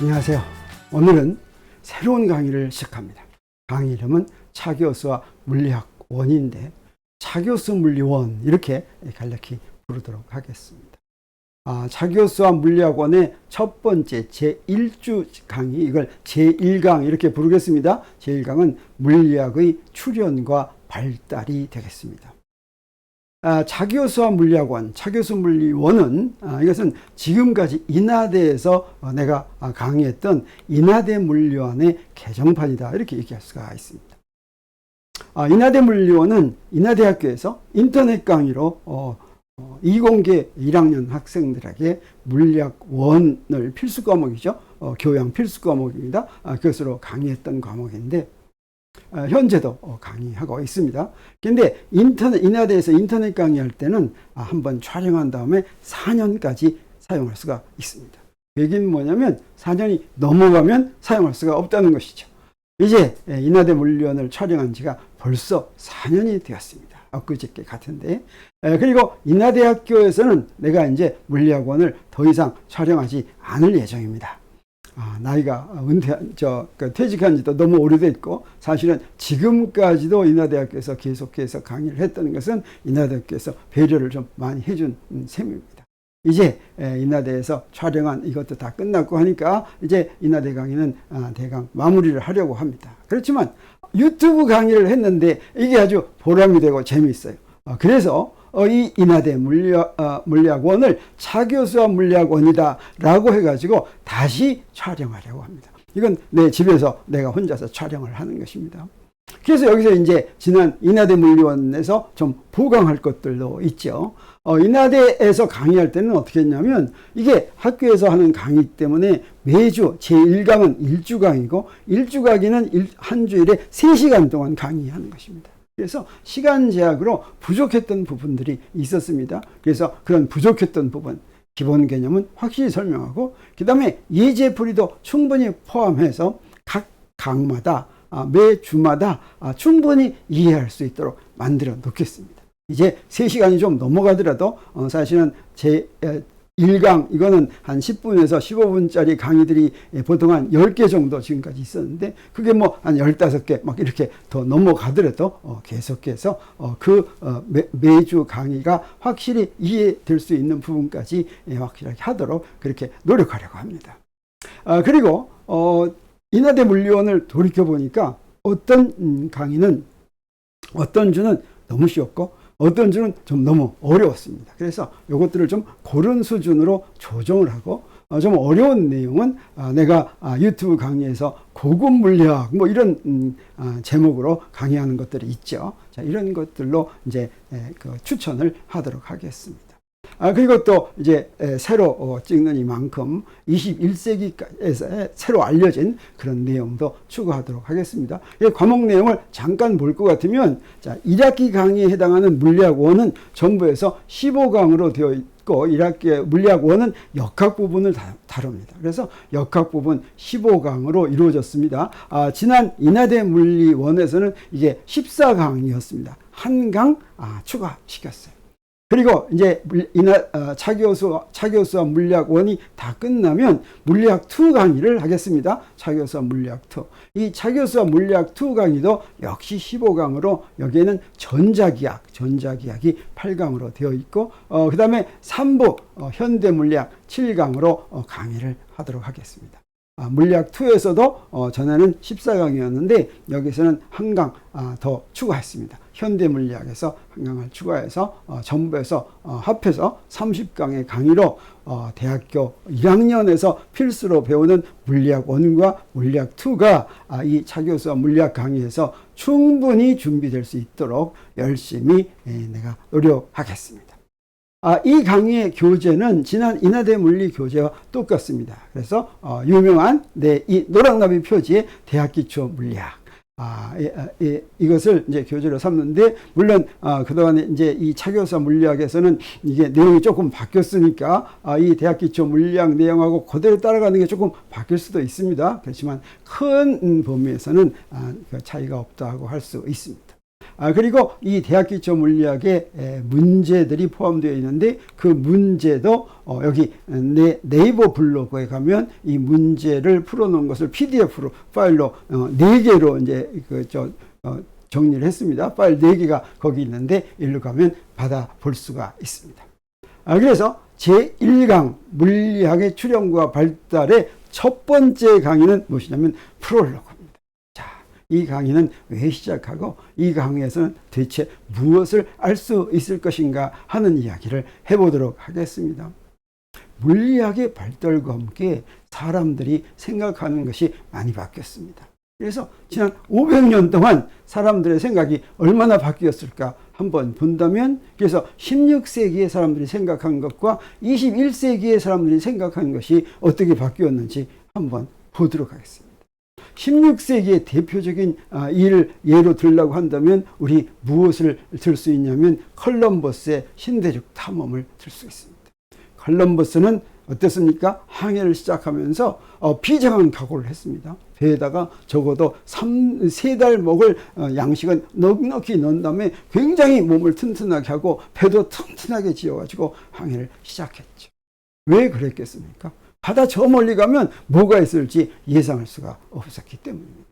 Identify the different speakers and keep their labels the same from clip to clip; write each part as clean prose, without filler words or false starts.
Speaker 1: 안녕하세요. 오늘은 새로운 강의를 시작합니다. 강의 이름은 차교수와 물리학 원인데 차교수 물리원 이렇게 간략히 부르도록 하겠습니다. 차교수와 물리학원의 첫 번째 제1주 강의, 이걸 제1강 이렇게 부르겠습니다. 제1강은 물리학의 출현과 발달이 되겠습니다. 차교수와 물리학원, 차교수 물리원은 이것은 지금까지 인하대에서 내가 강의했던 인하대 물리원의 개정판이다 이렇게 얘기할 수가 있습니다. 인하대 물리원은 인하대학교에서 인터넷 강의로 이공계 1학년 학생들에게 물리학원을 필수 과목이죠. 교양 필수 과목입니다. 그것으로 강의했던 과목인데 현재도 강의하고 있습니다. 근데 인하대에서 인터넷 강의할 때는 한번 촬영한 다음에 4년까지 사용할 수가 있습니다. 얘기는 뭐냐면 4년이 넘어가면 사용할 수가 없다는 것이죠. 이제 인하대 물리원을 촬영한 지가 벌써 4년이 되었습니다. 엊그저께 같은데. 그리고 인하대학교에서는 내가 이제 물리학원을 더 이상 촬영하지 않을 예정입니다. 나이가 퇴직한 지도 너무 오래됐고, 사실은 지금까지도 인하대학교에서 계속해서 강의를 했던 것은 인하대학교에서 배려를 좀 많이 해준 셈입니다. 이제 인하대에서 촬영한 이것도 다 끝났고 하니까 이제 인하대 강의는 대강 마무리를 하려고 합니다. 그렇지만 유튜브 강의를 했는데 이게 아주 보람이 되고 재미있어요. 그래서 이 인하대 물리학원을 차교수와 물리학원이다 라고 해가지고 다시 촬영하려고 합니다. 이건 내 집에서 내가 혼자서 촬영을 하는 것입니다. 그래서 여기서 이제 지난 인하대 물리원에서 좀 보강할 것들도 있죠. 인하대에서 강의할 때는 어떻게 했냐면, 이게 학교에서 하는 강의 때문에 매주 제1강은 1주 강의고 1주 강의는 한 주일에 3시간 동안 강의하는 것입니다. 그래서 시간 제약으로 부족했던 부분들이 있었습니다. 그래서 그런 부족했던 부분, 기본 개념은 확실히 설명하고, 그 다음에 예제풀이도 충분히 포함해서 각 강마다 매 주마다 충분히 이해할 수 있도록 만들어 놓겠습니다. 이제 3시간이 좀 넘어가더라도 사실은 제 1강 이거는 한 10분에서 15분짜리 강의들이 보통 한 10개 정도 지금까지 있었는데, 그게 뭐 한 15개 막 이렇게 더 넘어가더라도 계속해서 매주 강의가 확실히 이해될 수 있는 부분까지 확실하게 하도록 그렇게 노력하려고 합니다. 그리고 인하대 물리원을 돌이켜보니까 어떤 강의는 어떤 주는 너무 쉬웠고 어떤 주는 좀 너무 어려웠습니다. 그래서 이것들을 좀 고른 수준으로 조정을 하고, 좀 어려운 내용은 내가 유튜브 강의에서 고급 물리학 뭐 이런 제목으로 강의하는 것들이 있죠. 자, 이런 것들로 이제 추천을 하도록 하겠습니다. 그리고 또 이제 새로 찍는 이만큼 21세기에서 새로 알려진 그런 내용도 추가하도록 하겠습니다. 이 과목 내용을 잠깐 볼 것 같으면, 자, 1학기 강의에 해당하는 물리학 1은 전부에서 15강으로 되어 있고, 1학기 물리학 1은 역학 부분을 다룹니다. 그래서 역학 부분 15강으로 이루어졌습니다. 지난 인하대 물리 1에서는 이게 14강이었습니다. 한 강 추가시켰어요. 그리고 이제 차교수와 물리학원이 다 끝나면 물리학 2 강의를 하겠습니다. 차교수와 물리학 2. 이 차교수와 물리학 2 강의도 역시 15강으로, 여기에는 전자기학이 8강으로 되어 있고, 그 다음에 3부 현대물리학 7강으로 강의를 하도록 하겠습니다. 물리학 2에서도 전에는 14강이었는데 여기서는 한 강 더 추가했습니다. 현대물리학에서 한 강을 추가해서 전부에서 합해서 30강의 강의로 대학교 1학년에서 필수로 배우는 물리학 1과 물리학 2가 이 차교수와 물리학 강의에서 충분히 준비될 수 있도록 열심히 내가 노력하겠습니다. 이 강의의 교재는 지난 인하대 물리 교재와 똑같습니다. 그래서 유명한 이 노랑나비 표지의 대학기초 물리학, 이것을 이제 교재로 삼는데, 물론 그동안에 이제 이 차교수와 물리학에서는 이게 내용이 조금 바뀌었으니까 이 대학기초 물리학 내용하고 그대로 따라가는 게 조금 바뀔 수도 있습니다. 그렇지만 큰 범위에서는 그 차이가 없다고 할 수 있습니다. 그리고 이 대학기초 물리학에 문제들이 포함되어 있는데 그 문제도 여기 네이버 블로그에 가면 이 문제를 풀어놓은 것을 PDF로 파일로 4개로 이제 정리를 했습니다. 파일 4개가 거기 있는데 일로 가면 받아볼 수가 있습니다. 그래서 제1강 물리학의 출현과 발달의 첫 번째 강의는 무엇이냐면 프롤로그입니다. 자, 이 강의는 왜 시작하고 이 강의에서는 대체 무엇을 알 수 있을 것인가 하는 이야기를 해보도록 하겠습니다. 물리학의 발달과 함께 사람들이 생각하는 것이 많이 바뀌었습니다. 그래서 지난 500년 동안 사람들의 생각이 얼마나 바뀌었을까 한번 본다면, 그래서 16세기의 사람들이 생각한 것과 21세기의 사람들이 생각한 것이 어떻게 바뀌었는지 한번 보도록 하겠습니다. 16세기의 대표적인 예로 들려고 한다면 우리 무엇을 들 수 있냐면 컬럼버스의 신대륙 탐험을 들 수 있습니다. 컬럼버스는 어땠습니까? 항해를 시작하면서 비장한 각오를 했습니다. 배에다가 적어도 3달 먹을 양식은 넉넉히 넣은 다음에 굉장히 몸을 튼튼하게 하고 배도 튼튼하게 지어가지고 항해를 시작했죠. 왜 그랬겠습니까? 바다 저 멀리 가면 뭐가 있을지 예상할 수가 없었기 때문입니다.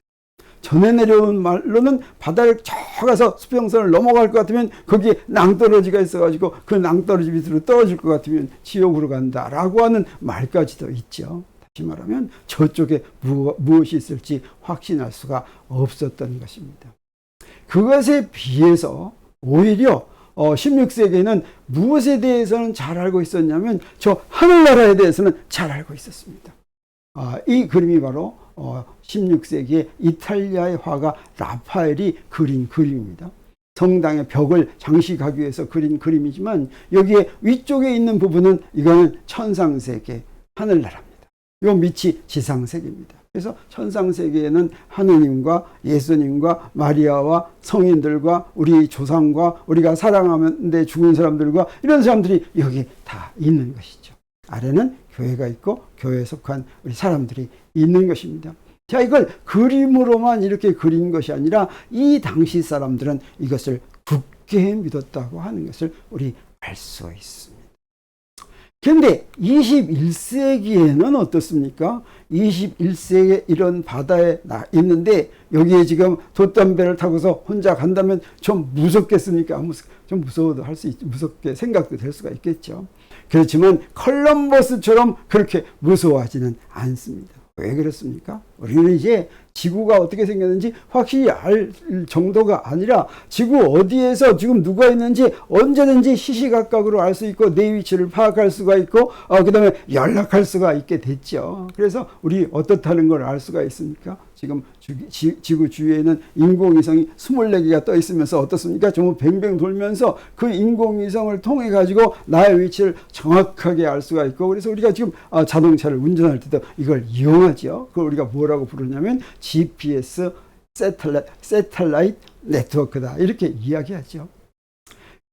Speaker 1: 전해 내려온 말로는 바다를 저 가서 수평선을 넘어갈 것 같으면 거기에 낭떠러지가 있어가지고 그 낭떠러지 밑으로 떨어질 것 같으면 지옥으로 간다라고 하는 말까지도 있죠. 다시 말하면 저쪽에 무엇이 있을지 확신할 수가 없었던 것입니다. 그것에 비해서 오히려 16세기에는 무엇에 대해서는 잘 알고 있었냐면 저 하늘나라에 대해서는 잘 알고 있었습니다. 이 그림이 바로 16세기에 이탈리아의 화가 라파엘이 그린 그림입니다. 성당의 벽을 장식하기 위해서 그린 그림이지만 여기에 위쪽에 있는 부분은 이거는 천상세계 하늘나라입니다. 요 밑이 지상세계입니다. 그래서 천상세계에는 하느님과 예수님과 마리아와 성인들과 우리 조상과 우리가 사랑하는데 죽은 사람들과 이런 사람들이 여기 다 있는 것이죠. 아래는 교회가 있고 교회에 속한 우리 사람들이 있는 것입니다. 자, 이걸 그림으로만 이렇게 그린 것이 아니라 이 당시 사람들은 이것을 굳게 믿었다고 하는 것을 우리 알 수 있습니다. 그런데 21세기에는 어떻습니까? 21세기에 이런 바다에 있는데 여기에 지금 돛담배를 타고서 혼자 간다면 좀 무섭겠습니까? 좀 무서워도 할 수 있지, 무섭게 생각도 될 수가 있겠죠. 그렇지만 컬럼버스처럼 그렇게 무서워하지는 않습니다. 왜 그렇습니까? 우리는 이제 지구가 어떻게 생겼는지 확실히 알 정도가 아니라 지구 어디에서 지금 누가 있는지 언제든지 시시각각으로 알 수 있고 내 위치를 파악할 수가 있고 그 다음에 연락할 수가 있게 됐죠. 그래서 우리 어떻다는 걸 알 수가 있습니까? 지금 지구 주위에는 인공위성이 24개가 떠 있으면서 어떻습니까? 전부 뱅뱅 돌면서 그 인공위성을 통해 가지고 나의 위치를 정확하게 알 수가 있고, 그래서 우리가 지금 자동차를 운전할 때도 이걸 이용하죠. 그걸 우리가 뭐라고 부르냐면 GPS, 세텔라이트 네트워크다, 이렇게 이야기하죠.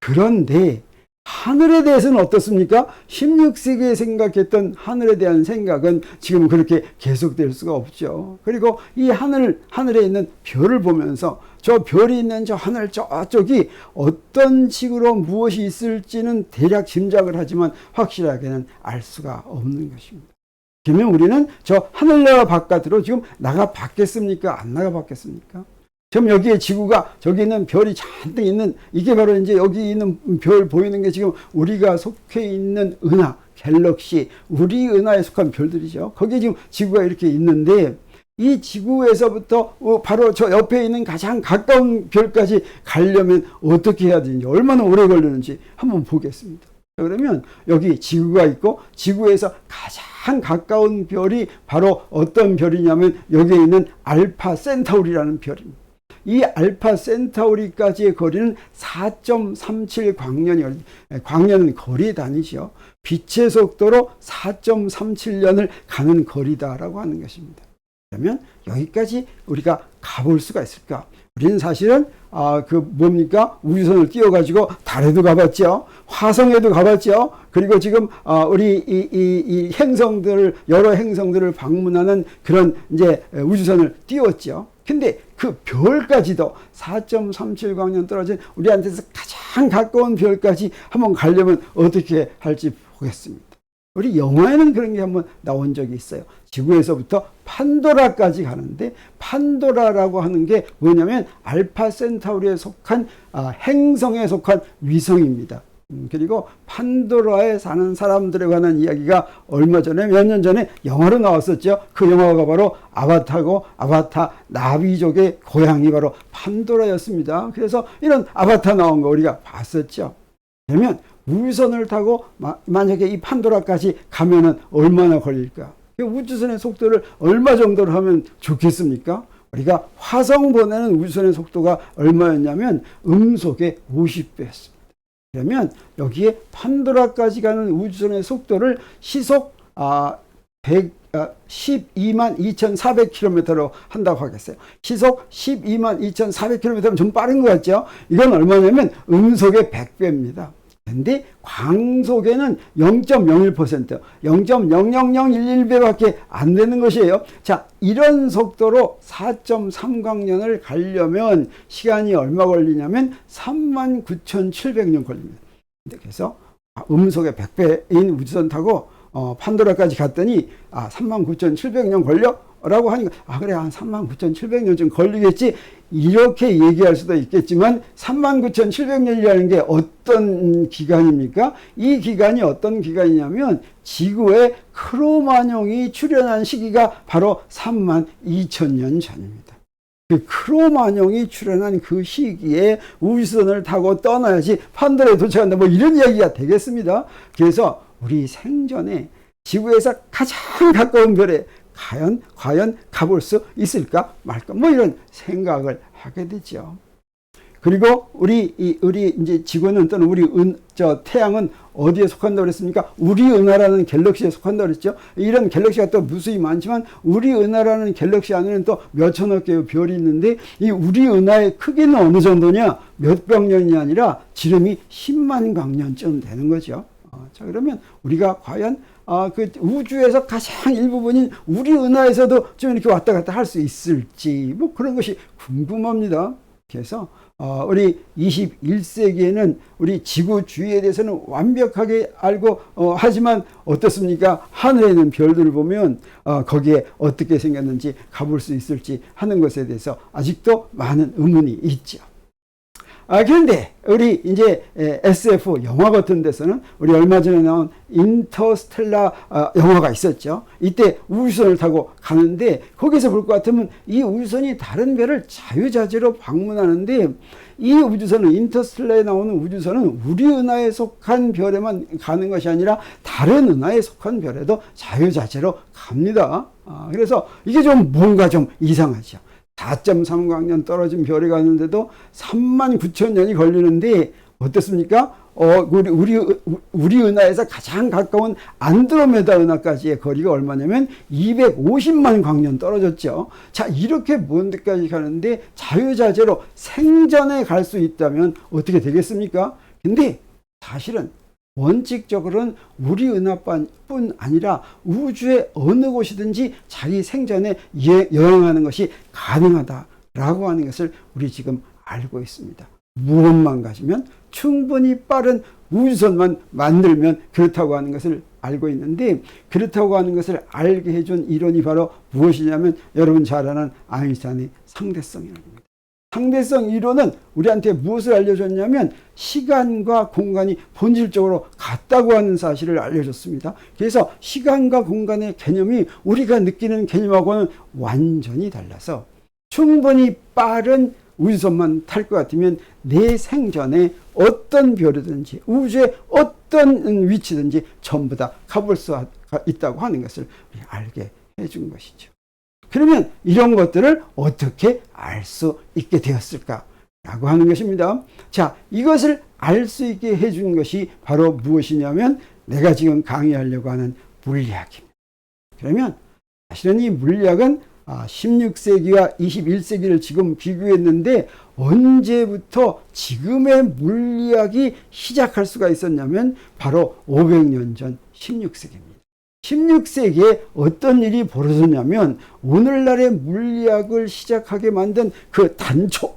Speaker 1: 그런데 하늘에 대해서는 어떻습니까? 16세기에 생각했던 하늘에 대한 생각은 지금 그렇게 계속될 수가 없죠. 그리고 이 하늘에 있는 별을 보면서 저 별이 있는 저 하늘 저쪽이 어떤 식으로 무엇이 있을지는 대략 짐작을 하지만 확실하게는 알 수가 없는 것입니다. 그러면 우리는 저 하늘나라 바깥으로 지금 나가 봤겠습니까? 안 나가 봤겠습니까? 지금 여기에 지구가, 저기 있는 별이 잔뜩 있는, 이게 바로 이제 여기 있는 별 보이는 게 지금 우리가 속해 있는 은하, 갤럭시, 우리 은하에 속한 별들이죠. 거기에 지금 지구가 이렇게 있는데, 이 지구에서부터 바로 저 옆에 있는 가장 가까운 별까지 가려면 어떻게 해야 되는지, 얼마나 오래 걸리는지 한번 보겠습니다. 그러면 여기 지구가 있고, 지구에서 가장 가까운 별이 바로 어떤 별이냐면 여기에 있는 알파 센타우리라는 별입니다. 이 알파 센타우리까지의 거리는 4.37 광년이, 광년은 거리 단위죠. 빛의 속도로 4.37년을 가는 거리다라고 하는 것입니다. 그러면 여기까지 우리가 가볼 수가 있을까? 우리는 사실은 우주선을 띄워가지고 달에도 가봤죠. 화성에도 가봤죠. 그리고 지금 우리 이 행성들을, 여러 행성들을 방문하는 그런 이제 우주선을 띄웠죠. 근데 그 별까지도 4.37광년 떨어진 우리한테서 가장 가까운 별까지 한번 가려면 어떻게 할지 보겠습니다. 우리 영화에는 그런 게 한번 나온 적이 있어요. 지구에서부터 판도라까지 가는데, 판도라라고 하는 게 뭐냐면 알파 센타우리에 속한 행성에 속한 위성입니다. 그리고 판도라에 사는 사람들에 관한 이야기가 얼마 전에, 몇 년 전에 영화로 나왔었죠. 그 영화가 바로 아바타고, 아바타 나비족의 고향이 바로 판도라였습니다. 그래서 이런 아바타 나온 거 우리가 봤었죠. 그러면 우주선을 타고 만약에 이 판도라까지 가면은 얼마나 걸릴까? 우주선의 속도를 얼마 정도로 하면 좋겠습니까? 우리가 화성 보내는 우주선의 속도가 얼마였냐면 음속의 50배였습니다. 그러면 여기에 판도라까지 가는 우주선의 속도를 시속 12만 2,400km로 한다고 하겠어요. 시속 12만 2,400km면 좀 빠른 것 같죠? 이건 얼마냐면 음속의 100배입니다. 근데 광속에는 0.01%, 0.00011배밖에 안 되는 것이에요. 자, 이런 속도로 4.3광년을 가려면 시간이 얼마 걸리냐면 39,700년 걸립니다. 그래서 음속의 100배인 우주선 타고 판도라까지 갔더니 39,700년 걸려? 라고 하니까 그래 한 39,700년쯤 걸리겠지 이렇게 얘기할 수도 있겠지만 39,700년이라는 게 어떤 기간입니까? 이 기간이 어떤 기간이냐면 지구에 크로마뇽이 출현한 시기가 바로 32,000년 전입니다. 그 크로마뇽이 출현한 그 시기에 우주선을 타고 떠나야지 판도라에 도착한다, 뭐 이런 이야기가 되겠습니다. 그래서 우리 생전에 지구에서 가장 가까운 별에 과연 가볼 수 있을까 말까, 뭐 이런 생각을 하게 되죠. 그리고 우리 이제 지구는 또는 태양은 어디에 속한다고 그랬습니까? 우리 은하라는 갤럭시에 속한다고 그랬죠. 이런 갤럭시가 또 무수히 많지만 우리 은하라는 갤럭시 안에는 또 몇천억 개의 별이 있는데, 이 우리 은하의 크기는 어느 정도냐? 몇백 년이 아니라 지름이 10만 광년쯤 되는 거죠. 자, 그러면 우리가 과연 그 우주에서 가장 일부분인 우리 은하에서도 좀 이렇게 왔다 갔다 할 수 있을지, 뭐 그런 것이 궁금합니다. 그래서 우리 21세기에는 우리 지구 주위에 대해서는 완벽하게 알고 하지만 어떻습니까? 하늘에 있는 별들을 보면 거기에 어떻게 생겼는지 가볼 수 있을지 하는 것에 대해서 아직도 많은 의문이 있죠. 그런데 우리 이제 SF 영화 같은 데서는 우리 얼마 전에 나온 인터스텔라 영화가 있었죠. 이때 우주선을 타고 가는데 거기서 볼 것 같으면 이 우주선이 다른 별을 자유자재로 방문하는데, 이 우주선은, 인터스텔라에 나오는 우주선은 우리 은하에 속한 별에만 가는 것이 아니라 다른 은하에 속한 별에도 자유자재로 갑니다. 그래서 이게 좀 뭔가 좀 이상하죠. 4.3광년 떨어진 별에 가는데도 39,000년이 걸리는데 어떻습니까? 우리 은하에서 가장 가까운 안드로메다 은하까지의 거리가 얼마냐면 250만 광년 떨어졌죠. 자, 이렇게 먼 데까지 가는데 자유자재로 생전에 갈 수 있다면 어떻게 되겠습니까? 근데 사실은 원칙적으로는 우리 은하뿐 아니라 우주의 어느 곳이든지 자기 생전에 여행하는 것이 가능하다라고 하는 것을 우리 지금 알고 있습니다. 무엇만 가지면, 충분히 빠른 우주선만 만들면 그렇다고 하는 것을 알고 있는데, 그렇다고 하는 것을 알게 해준 이론이 바로 무엇이냐면 여러분 잘 아는 아인슈타인의 상대성 이론입니다. 상대성 이론은 우리한테 무엇을 알려줬냐면 시간과 공간이 본질적으로 같다고 하는 사실을 알려줬습니다. 그래서 시간과 공간의 개념이 우리가 느끼는 개념하고는 완전히 달라서 충분히 빠른 우주선만 탈 것 같으면 내 생전에 어떤 별이든지 우주의 어떤 위치든지 전부 다 가볼 수 있다고 하는 것을 알게 해준 것이죠. 그러면 이런 것들을 어떻게 알 수 있게 되었을까? 라고 하는 것입니다. 자, 이것을 알 수 있게 해준 것이 바로 무엇이냐면 내가 지금 강의하려고 하는 물리학입니다. 그러면 사실은 이 물리학은 16세기와 21세기를 지금 비교했는데 언제부터 지금의 물리학이 시작할 수가 있었냐면 바로 500년 전 16세기입니다. 16세기에 어떤 일이 벌어졌냐면 오늘날의 물리학을 시작하게 만든 그 단초,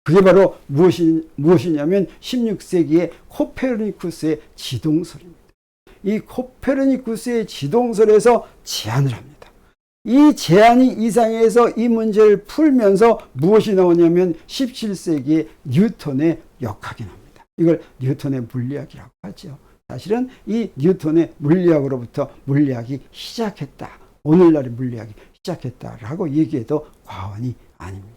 Speaker 1: 그게 바로 무엇이냐면 16세기의 코페르니쿠스의 지동설입니다. 이 코페르니쿠스의 지동설에서 제안을 합니다. 이 제안이 이상해서 이 문제를 풀면서 무엇이 나오냐면 17세기의 뉴턴의 역학이 납니다. 이걸 뉴턴의 물리학이라고 하죠. 사실은 이 뉴턴의 물리학으로부터 물리학이 시작했다. 오늘날의 물리학이 시작했다라고 얘기해도 과언이 아닙니다.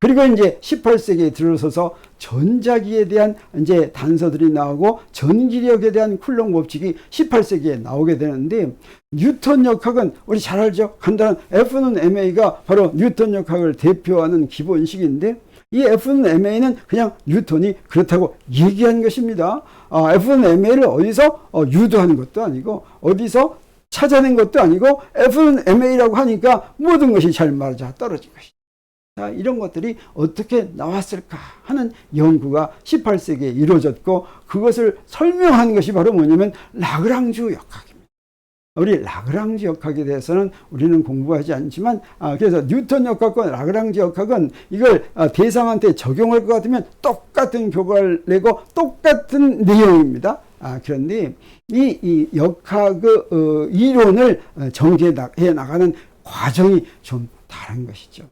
Speaker 1: 그리고 이제 18세기에 들어서서 전자기에 대한 이제 단서들이 나오고 전기력에 대한 쿨롱 법칙이 18세기에 나오게 되는데, 뉴턴 역학은 우리 잘 알죠? 간단한 F는 ma가 바로 뉴턴 역학을 대표하는 기본식인데, 이 F는 ma는 그냥 뉴턴이 그렇다고 얘기한 것입니다. F는 ma를 어디서 유도하는 것도 아니고 어디서 찾아낸 것도 아니고 F는 ma라고 하니까 모든 것이 잘 맞아 떨어진 것이죠. 자, 이런 것들이 어떻게 나왔을까 하는 연구가 18세기에 이루어졌고, 그것을 설명한 것이 바로 뭐냐면 라그랑주 역학입니다. 우리 라그랑주 역학에 대해서는 우리는 공부하지 않지만, 그래서 뉴턴 역학과 라그랑주 역학은 이걸 대상한테 적용할 것 같으면 똑같은 교과를 내고 똑같은 내용입니다. 그런데 이 역학의 이론을 전개해 나가는 과정이 좀 다른 것이죠.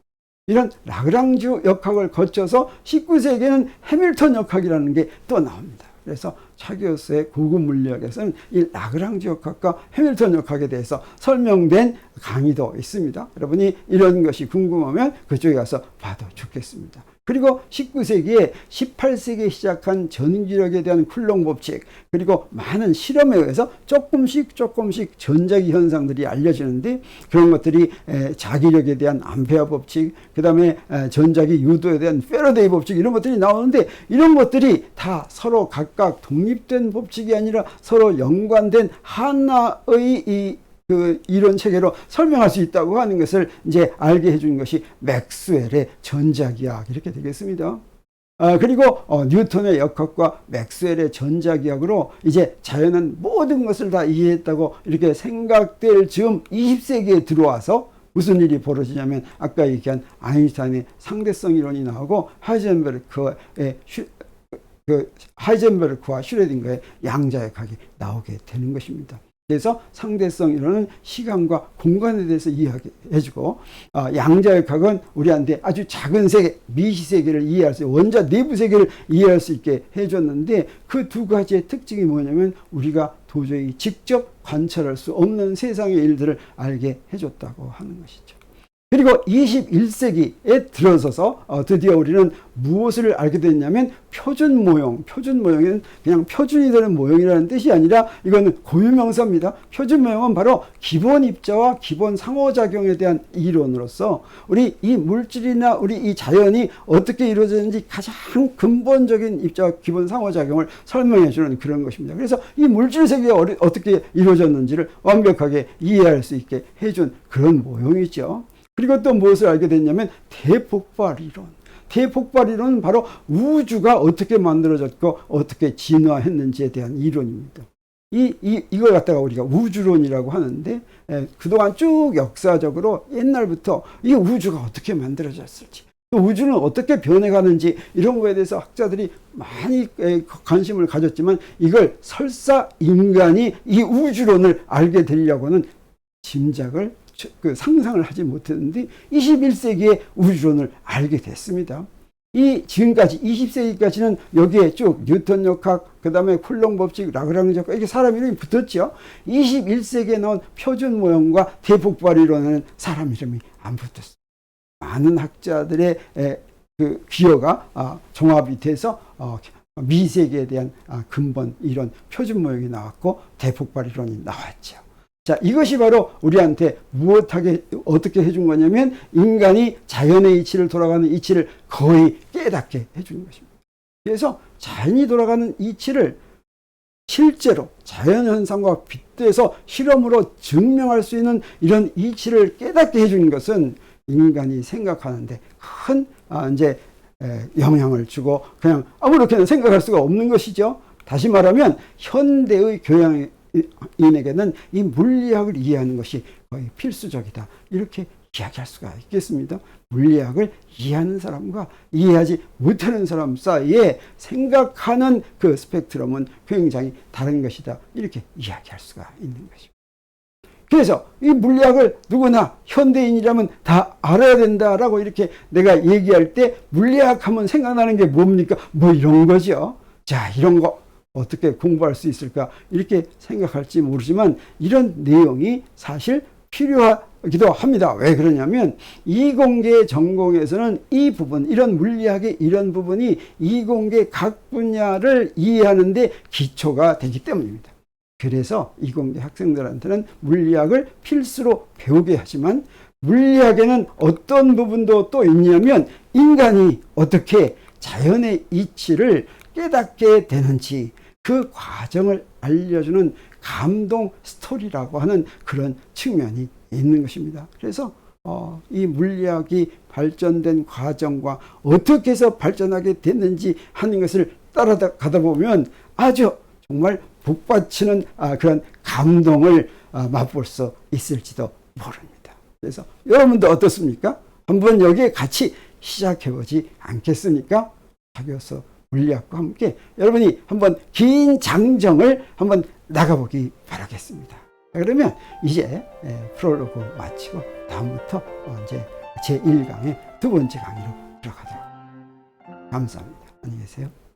Speaker 1: 이런 라그랑주 역학을 거쳐서 19세기에는 해밀턴 역학이라는 게 또 나옵니다. 그래서 차기우스의 고급 물리학에서는 이 라그랑주 역학과 해밀턴 역학에 대해서 설명된 강의도 있습니다. 여러분이 이런 것이 궁금하면 그쪽에 가서 봐도 좋겠습니다. 그리고 19세기에 18세기에 시작한 전기력에 대한 쿨롱 법칙, 그리고 많은 실험에 의해서 조금씩 전자기 현상들이 알려지는데, 그런 것들이 자기력에 대한 암페어 법칙, 그 다음에 전자기 유도에 대한 패러데이 법칙, 이런 것들이 나오는데, 이런 것들이 다 서로 각각 독립된 법칙이 아니라 서로 연관된 하나의 그 이론 체계로 설명할 수 있다고 하는 것을 이제 알게 해준 것이 맥스웰의 전자기학, 이렇게 되겠습니다. 그리고 뉴턴의 역학과 맥스웰의 전자기학으로 이제 자연은 모든 것을 다 이해했다고 이렇게 생각될 즈음 20세기에 들어와서 무슨 일이 벌어지냐면, 아까 얘기한 아인슈타인의 상대성 이론이 나오고 하이젠베르크와 슈레딩거의 양자역학이 나오게 되는 것입니다. 그래서 상대성 이론은 시간과 공간에 대해서 이야기해주고, 양자역학은 우리한테 아주 작은 세계, 미시세계를 이해할 수, 원자 내부 세계를 이해할 수 있게 해줬는데, 그 두 가지의 특징이 뭐냐면 우리가 도저히 직접 관찰할 수 없는 세상의 일들을 알게 해줬다고 하는 것이죠. 그리고 21세기에 들어서서 드디어 우리는 무엇을 알게 됐냐면, 표준 모형은 그냥 표준이 되는 모형이라는 뜻이 아니라 이거는 고유명사입니다. 표준 모형은 바로 기본 입자와 기본 상호작용에 대한 이론으로서 우리 이 물질이나 우리 이 자연이 어떻게 이루어졌는지 가장 근본적인 입자와 기본 상호작용을 설명해 주는 그런 것입니다. 그래서 이 물질 세계가 어떻게 이루어졌는지를 완벽하게 이해할 수 있게 해준 그런 모형이죠. 그리고 또 무엇을 알게 됐냐면 대폭발 이론. 대폭발 이론은 바로 우주가 어떻게 만들어졌고 어떻게 진화했는지에 대한 이론입니다. 이걸 갖다가 우리가 우주론이라고 하는데, 그동안 쭉 역사적으로 옛날부터 이 우주가 어떻게 만들어졌을지, 또 우주는 어떻게 변해가는지, 이런 거에 대해서 학자들이 많이 관심을 가졌지만, 이걸 설사 인간이 이 우주론을 알게 되려고는 상상을 하지 못했는데 21세기에 우주론을 알게 됐습니다. 지금까지 20세기까지는 여기에 쭉 뉴턴 역학, 그 다음에 쿨롱 법칙, 라그랑주 역학, 이게 사람 이름이 붙었죠. 21세기에 나온 표준 모형과 대폭발 이론에는 사람 이름이 안 붙었어요. 많은 학자들의 그 기여가 종합이 돼서 미세계에 대한 근본 이론, 표준 모형이 나왔고 대폭발 이론이 나왔죠. 자, 이것이 바로 우리한테 어떻게 해준 거냐면, 인간이 자연의 이치를 돌아가는 이치를 거의 깨닫게 해준 것입니다. 그래서 자연이 돌아가는 이치를 실제로 자연현상과 빗대서 실험으로 증명할 수 있는 이런 이치를 깨닫게 해준 것은 인간이 생각하는데 큰 영향을 주고, 그냥 아무렇게나 생각할 수가 없는 것이죠. 다시 말하면 현대의 교양에 인에게는 이 물리학을 이해하는 것이 거의 필수적이다. 이렇게 이야기할 수가 있겠습니다. 물리학을 이해하는 사람과 이해하지 못하는 사람 사이에 생각하는 그 스펙트럼은 굉장히 다른 것이다. 이렇게 이야기할 수가 있는 것입니다. 그래서 이 물리학을 누구나 현대인이라면 다 알아야 된다라고 이렇게 내가 얘기할 때 물리학 하면 생각나는 게 뭡니까? 뭐 이런 거죠. 자, 이런 거 어떻게 공부할 수 있을까? 이렇게 생각할지 모르지만 이런 내용이 사실 필요하기도 합니다. 왜 그러냐면 이공계 전공에서는 이 부분, 이런 물리학의 이런 부분이 이공계 각 분야를 이해하는 데 기초가 되기 때문입니다. 그래서 이공계 학생들한테는 물리학을 필수로 배우게 하지만 물리학에는 어떤 부분도 또 있냐면 인간이 어떻게 자연의 이치를 깨닫게 되는지 그 과정을 알려주는 감동 스토리라고 하는 그런 측면이 있는 것입니다. 그래서 이 물리학이 발전된 과정과 어떻게 해서 발전하게 됐는지 하는 것을 따라가다 보면 아주 정말 북받치는 그런 감동을 맛볼 수 있을지도 모릅니다. 그래서 여러분도 어떻습니까? 한번 여기에 같이 시작해보지 않겠습니까? 차교수 물리학과 함께 여러분이 한번 긴 장정을 한번 나가보기 바라겠습니다. 그러면 이제 프롤로그 마치고 다음부터 이제 제1강의 두 번째 강의로 들어가도록. 감사합니다. 안녕히 계세요.